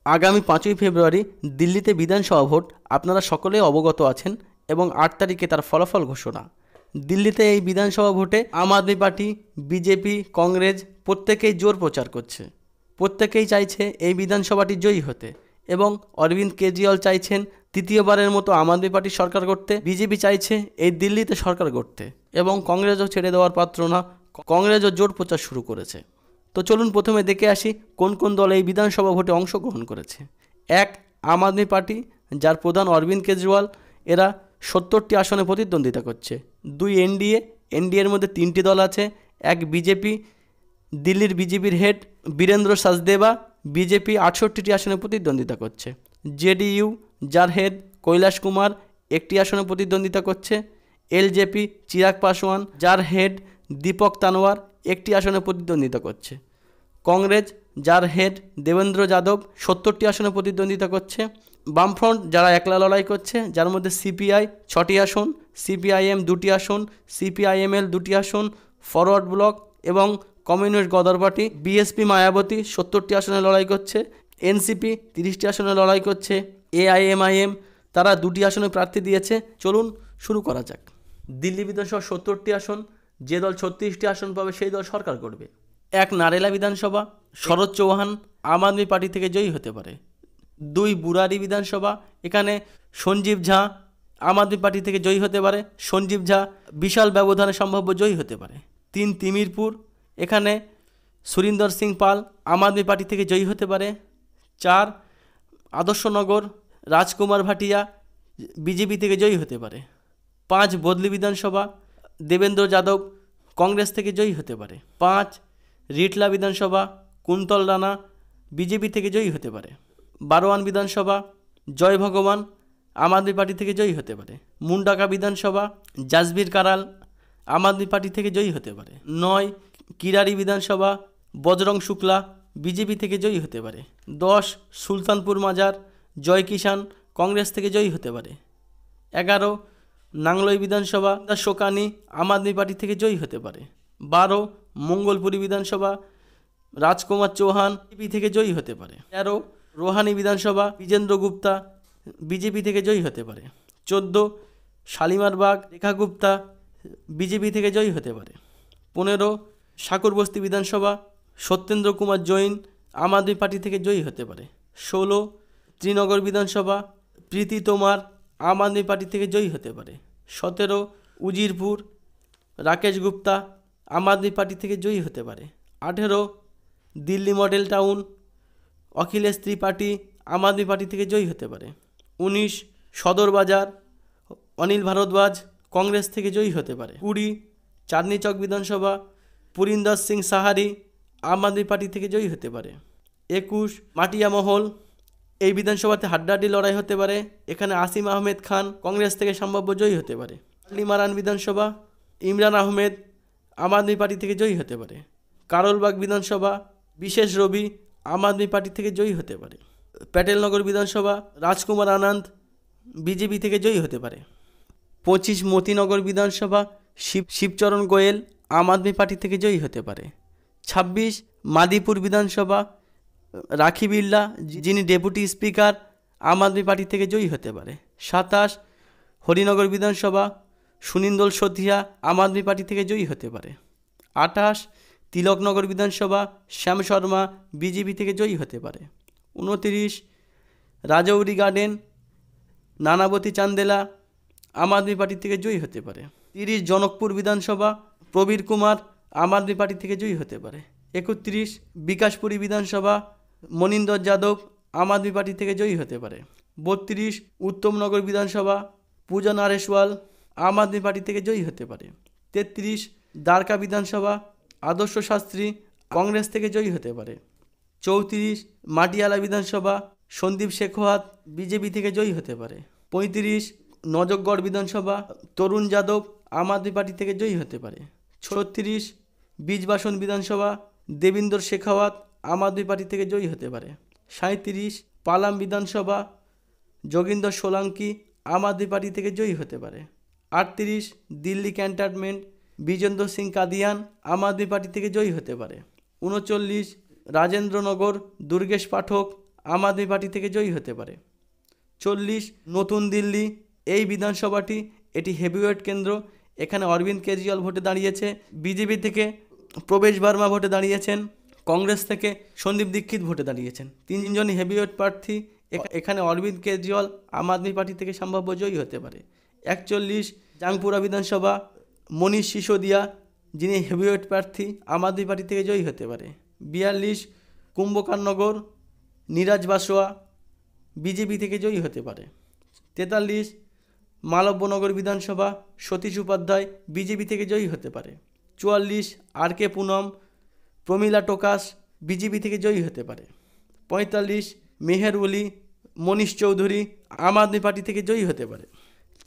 আগামী 5ই ফেব্রুয়ারি দিল্লিতে বিধানসভা ভোট আপনারা সকলেই অবগত আছেন এবং 8 তারিখে তার ফলাফল ঘোষণা। দিল্লিতে এই বিধানসভা ভোটে আম আদমি পার্টি, বিজেপি, কংগ্রেস প্রত্যেকেই জোর প্রচার করছে। প্রত্যেকেই চাইছে এই বিধানসভাটি জয়ী হতে এবং অরবিন্দ কেজরিওয়াল চাইছেন তৃতীয়বারের মতো আম আদমি পার্টির সরকার করতে। বিজেপি চাইছে এই দিল্লিতে সরকার করতে এবং কংগ্রেসও ছেড়ে দেওয়ার পাত্র না, কংগ্রেসও জোর প্রচার শুরু করেছে। তো চলুন প্রথমে দেখে আসি কোন কোন দল এই বিধানসভা ভোটে অংশগ্রহণ করেছে। 1. আম আদমি পার্টি, যার প্রধান অরবিন্দ কেজরিওয়াল, এরা 70টি আসনে প্রতিদ্বন্দ্বিতা করছে। 2. এনডিএর মধ্যে 3টি দল আছে। 1. বিজেপি, দিল্লির বিজেপির হেড বীরেন্দ্র সচদেবা, বিজেপি 68টি আসনে প্রতিদ্বন্দ্বিতা করছে। জেডিইউ, যার হেড কৈলাস কুমার, 1টি আসনে প্রতিদ্বন্দ্বিতা করছে। এলজেপি, চিরাগ পাসওয়ান, যার হেড দীপক তানওয়ার, 1টি আসনে প্রতিদ্বন্দ্বিতা করছে। কংগ্রেস, যার হেড দেবেন্দ্র যাদব, 70টি আসনে প্রতিদ্বন্দ্বিতা করছে। বামফ্রন্ট, যারা একলা লড়াই করছে, যার মধ্যে সিপিআই 6টি আসন, সিপিআইএম 2টি আসন, সিপিআইএমএল 2টি আসন, ফরওয়ার্ড ব্লক এবং communist Ghadar party BSP Mayawati 70টি আসনে লড়াই করছে। এনসিপি 30টি আসনে লড়াই করছে। এআইএমআইএম তারা 2টি আসনে প্রার্থী দিয়েছে। চলুন শুরু করা যাক। দিল্লি বিধানসভা 70টি আসন, যে দল 36টি আসন পাবে সেই দল সরকার করবে। 1. নারেলা বিধানসভা, শরদ চৌহান আম আদমি পার্টি থেকে জয়ী হতে পারে। 2. বুরারি বিধানসভা, এখানে সঞ্জীব ঝা আম আদমি পার্টি থেকে জয়ী হতে পারে। সঞ্জীব ঝা বিশাল ব্যবধানে সম্ভাব্য জয়ী হতে পারে। 3. তিমিরপুর, এখানে সুরিন্দর সিং পাল আম আদমি পার্টি থেকে জয়ী হতে পারে। 4. আদর্শনগর, রাজকুমার ভাটিয়া বিজেপি থেকে জয়ী হতে পারে। 5. বদলি বিধানসভা, দেবেন্দ্র যাদব কংগ্রেস থেকে জয়ী হতে পারে। 5. রিটলা বিধানসভা, কুন্তল রানা বিজেপি থেকে জয়ী হতে পারে। বারোয়ান বিধানসভা, জয় ভগবান আম আদমি পার্টি থেকে জয়ী হতে পারে। মুন্ডাকা বিধানসভা, জাসবীর কারাল আম আদমি পার্টি থেকে জয়ী হতে পারে। 9. কিরারি বিধানসভা, বজরং শুক্লা বিজেপি থেকে জয়ী হতে পারে। 10. সুলতানপুর মাজার, জয় কিষান কংগ্রেস থেকে জয়ী হতে পারে। 11. নাংলই বিধানসভা, শোকানি আম আদমি পার্টি থেকে জয়ী হতে পারে। 12. মঙ্গলপুরি বিধানসভা, রাজকুমার চৌহান বিজেপি থেকে জয়ী হতে পারে। 13. রোহানি বিধানসভা, বিজেন্দ্র গুপ্তা বিজেপি থেকে জয়ী হতে পারে। 14. শালিমারবাগ, রেখা গুপ্তা বিজেপি থেকে জয়ী হতে পারে। 15. শাকুরবস্তি বিধানসভা, সত্যেন্দ্র কুমার জৈন আম আদমি পার্টি থেকে জয়ী হতে পারে। 16. ত্রিনগর বিধানসভা, প্রীতি তোমার আম আদমি পার্টি থেকে জয়ী হতে পারে। 17. উজিরপুর, রাকেশ গুপ্তা আম আদমি পার্টি থেকে জয়ী হতে পারে। 18. দিল্লি মডেল টাউন, অখিলেশ ত্রিপাঠী আম আদমি পার্টি থেকে জয়ী হতে পারে। 19. সদর বাজার, অনিল ভারদ্বাজ কংগ্রেস থেকে জয়ী হতে পারে। 20. চাঁদনি চক বিধানসভা, পুরিন্দর সিং সাহারি আম আদমি পার্টি থেকে জয়ী হতে পারে। 21. মাটিয়া মহল, এই বিধানসভাতে হাড্ডাহাড্ডি লড়াই হতে পারে। এখানে আসিম আহমেদ খান কংগ্রেস থেকে সম্ভাব্য জয়ী হতে পারে। লিমারান বিধানসভা, ইমরান আহমেদ আম আদমি পার্টি থেকে জয়ী হতে পারে। কারলবাগ বিধানসভা, বিশেষ রবি আম আদমি পার্টি থেকে জয়ী হতে পারে। প্যাটেলনগর বিধানসভা, রাজকুমার আনন্দ বিজেপি থেকে জয়ী হতে পারে। 25. মতিনগর বিধানসভা, শিবচরণ গোয়েল আম আদমি পার্টি থেকে জয়ী হতে পারে। 26. মাদিপুর বিধানসভা, রাখি বিড়লা যিনি ডেপুটি স্পিকার আম আদমি পার্টি থেকে জয়ী হতে পারে। 27. হরিনগর বিধানসভা, সুনীন্দল সথিয়া আম আদমি পার্টি থেকে জয়ী হতে পারে। 28. তিলকনগর বিধানসভা, শ্যাম শর্মা বিজেপি থেকে জয়ী হতে পারে। 29. রাজৌরি গার্ডেন, নানাবতী চান্দেলা আম আদমি পার্টি থেকে জয়ী হতে পারে। 30. জনকপুর বিধানসভা, প্রবীর কুমার আম আদমি পার্টি থেকে জয়ী হতে পারে। 31. বিকাশপুরী বিধানসভা, মনিন্দর যাদব আম আদমি পার্টি থেকে জয়ী হতে পারে। 32. উত্তমনগর বিধানসভা, পূজা নারেশওয়াল আম আদমি পার্টি থেকে জয়ী হতে পারে। 33. দ্বারকা বিধানসভা, আদর্শ শাস্ত্রী কংগ্রেস থেকে জয়ী হতে পারে। 34. মাটিয়ালা বিধানসভা, সন্দীপ শেখোয়াত বিজেপি থেকে জয়ী হতে পারে। 35. নজরগড় বিধানসভা, তরুণ যাদব আম আদমি পার্টি থেকে জয়ী হতে পারে। 36. বীজবাসন বিধানসভা, দেবিন্দর শেখাওয়াত আম আদমি পার্টি থেকে জয়ী হতে পারে। 37. পালাম বিধানসভা, যোগিন্দর সোলাঙ্কি আম আদমি পার্টি থেকে জয়ী হতে পারে। 38. দিল্লি ক্যান্টনমেন্ট, বিজেন্দ্র সিং কাদিয়ান আম আদমি পার্টি থেকে জয়ী হতে পারে। 39. রাজেন্দ্রনগর, দুর্গেশ পাঠক আম আদমি পার্টি থেকে জয়ী হতে পারে। 40 নতুন দিল্লি, এই বিধানসভাটি এটি হেভিওয়েট কেন্দ্র। এখানে অরবিন্দ কেজরিওয়াল ভোটে দাঁড়িয়েছে, বিজেপি থেকে প্রবেশ বার্মা ভোটে দাঁড়িয়েছেন, কংগ্রেস থেকে সন্দীপ দীক্ষিত ভোটে দাঁড়িয়েছেন। তিনজনই হেভিওয়েট প্রার্থী। এখানে অরবিন্দ কেজরিওয়াল আম আদমি পার্টি থেকে সম্ভাব্য জয়ী হতে পারে। 41 জাংপুরা বিধানসভা, মনীষ সিসোদিয়া যিনি হেভিওয়েট প্রার্থী আম আদমি পার্টি থেকে জয়ী হতে পারে। 42 কুম্ভকারনগর, নীরাজ বাসোয়া বিজেপি থেকে জয়ী হতে পারে। 43 মালব্যনগর বিধানসভা, সতীশ উপাধ্যায় বিজেপি থেকে জয়ী হতে পারে। 44 আর কে পুনম, প্রমীলা টোকাস বিজেপি থেকে জয়ী হতে পারে। 45 মেহের ওলি, মনীষ চৌধুরী আম আদমি পার্টি থেকে জয়ী হতে পারে।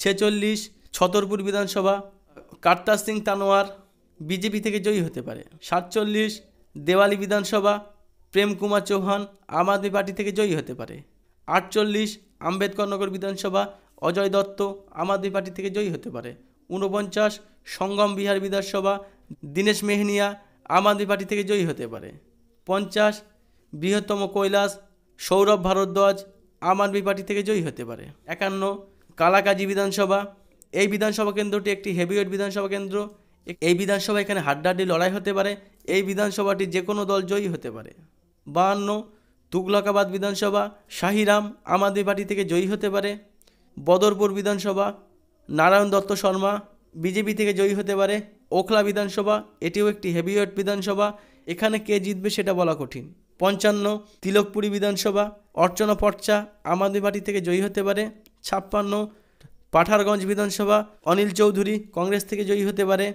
46 ছতরপুর বিধানসভা, কার্তার সিং তানোয়ার বিজেপি থেকে জয়ী হতে পারে। 47 দেওয়ালি বিধানসভা, প্রেম কুমার চৌহান আম আদমি পার্টি থেকে জয়ী হতে পারে। 48 আম্বেদকরনগর বিধানসভা, অজয় দত্ত আম আদমি পার্টি থেকে জয়ী হতে পারে। 49 সঙ্গম বিহার বিধানসভা, দীনেশ মেহনিয়া আম আদমি পার্টি থেকে জয়ী হতে পারে। 50 বৃহত্তম কৈলাস, সৌরভ ভারদ্বাজ আম আদমি পার্টি থেকে জয়ী হতে পারে। 51 কালাকাজি বিধানসভা, এই বিধানসভা কেন্দ্রটি একটি হেভিওয়েট বিধানসভা কেন্দ্র। এই বিধানসভা এখানে হাড্ডাহাড্ডি লড়াই হতে পারে। এই বিধানসভাটি যে কোনো দল জয়ী হতে পারে। 52 তুগলকাবাদ বিধানসভা, শাহিরাম আম আদমি পার্টি থেকে জয়ী হতে পারে। বদরপুর বিধানসভা, নারায়ণ দত্ত শর্মা বিজেপি থেকে জয়ী হতে পারে। ওখলা বিধানসভা, এটিও একটি হেভিওয়েট বিধানসভা। এখানে কে জিতবে সেটা বলা কঠিন। 55 তিলকপুরি বিধানসভা, অর্চনা পট্চা আম আদমি পার্টি থেকে জয়ী হতে পারে। 56 পাঠারগঞ্জ বিধানসভা, অনিল চৌধুরী কংগ্রেস থেকে জয়ী হতে পারে।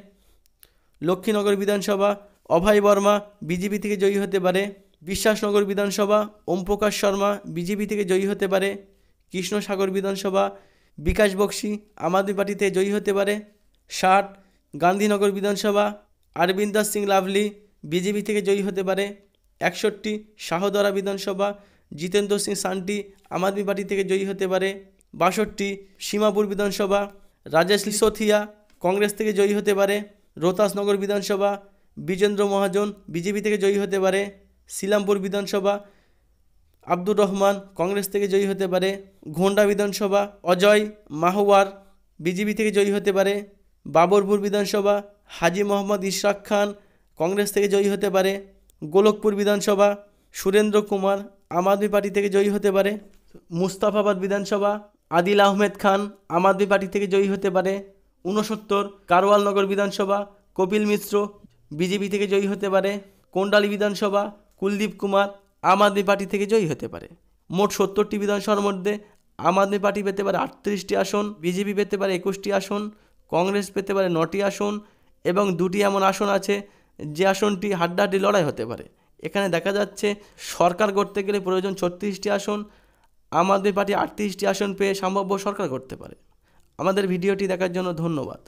লক্ষ্মীনগর বিধানসভা, অভয় বর্মা বিজেপি থেকে জয়ী হতে পারে। বিশ্বাসনগর বিধানসভা, ওম প্রকাশ শর্মা বিজেপি থেকে জয়ী হতে পারে। কৃষ্ণসাগর বিধানসভা, বিকাশ বক্সি আম আদমি পার্টি থেকে জয়ী হতে পারে। 60 গান্ধীনগর বিধানসভা, অরবিন্দার সিং লাভলি বিজেপি থেকে জয়ী হতে পারে। 61 শাহদরা বিধানসভা, জিতেন্দ্র সিং সান্টি আম আদমি পার্টি থেকে জয়ী হতে পারে। 62 সীমাপুর বিধানসভা, রাজেশ সিসোদিয়া কংগ্রেস থেকে জয়ী হতে পারে। রোহতাসনগর বিধানসভা, বিজেন্দ্র মহাজন বিজেপি থেকে জয়ী হতে পারে। শিলামপুর বিধানসভা, আব্দুর রহমান কংগ্রেস থেকে জয়ী হতে পারে। ঘোন্ডা বিধানসভা, অজয় মাহওয়ার বিজেপি থেকে জয়ী হতে পারে। বাবরপুর বিধানসভা, হাজি মোহাম্মদ ইশরাক খান কংগ্রেস থেকে জয়ী হতে পারে। গোলকপুর বিধানসভা, সুরেন্দ্র কুমার আম আদমি পার্টি থেকে জয়ী হতে পারে। মুস্তাফাবাদ বিধানসভা, আদিল আহমেদ খান আম আদমি পার্টি থেকে জয়ী হতে পারে। 69 কারওয়ালনগর বিধানসভা, কপিল মিশ্র বিজেপি থেকে জয়ী হতে পারে। কোন্ডালি বিধানসভা, কুলদীপ কুমার আম আদমি পার্টি থেকে জয়ী হতে পারে। মোট 70টি বিধানসভার মধ্যে আম আদমি পার্টি পেতে পারে 38টি আসন, বিজেপি পেতে পারে 21টি আসন, কংগ্রেস পেতে পারে 9টি আসন এবং 2টি এমন আসন আছে যে আসনটি হাড্ডাহাড্ডি লড়াই হতে পারে। এখানে দেখা যাচ্ছে সরকার করতে গেলে প্রয়োজন 36টি আসন, আম আদমি পার্টি 38টি আসন পেয়ে সম্ভাব্য সরকার করতে পারে। আমাদের ভিডিওটি দেখার জন্য ধন্যবাদ।